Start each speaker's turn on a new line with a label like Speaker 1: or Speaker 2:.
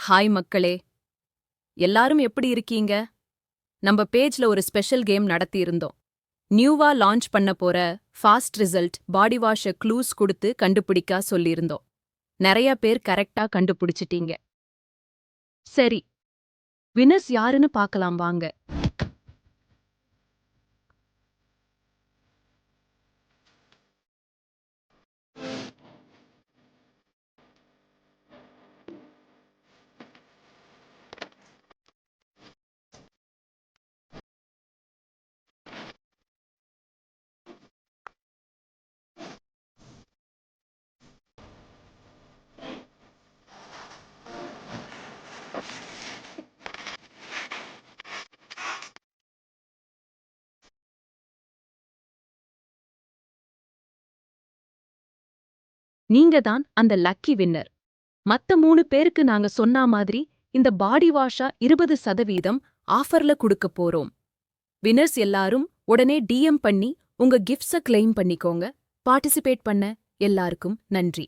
Speaker 1: Hi மக்களே, எல்லாரும் எப்படி இருக்கீங்க? நம்ம பேஜ்ல ஒரு ஸ்பெஷல் கேம் நடத்தியிருந்தோம். நியூவா லான்ச் பண்ண போற ஃபாஸ்ட் ரிசல்ட் பாடி வாஷ க்ளூஸ் கொடுத்து கண்டுபிடிக்க சொல்லியிருந்தோம். நிறைய பேர் கரெக்டா கண்டுபிடிச்சிட்டீங்க. சரி, வினர்ஸ் யாருன்னு பார்க்கலாம் வாங்க. நீங்க தான் அந்த லக்கி வின்னர். மத்த 3 பேருக்கு நாங்க சொன்ன மாதிரி இந்த பாடி வாஷா 20% ஆஃபர்ல குடுக்க போறோம். வினர்ஸ் எல்லாரும் உடனே டிஎம் பண்ணி உங்க கிஃப்ட்ஸ கிளைம் பண்ணிக்கோங்க. பார்ட்டிசிபேட் பண்ண எல்லாருக்கும் நன்றி.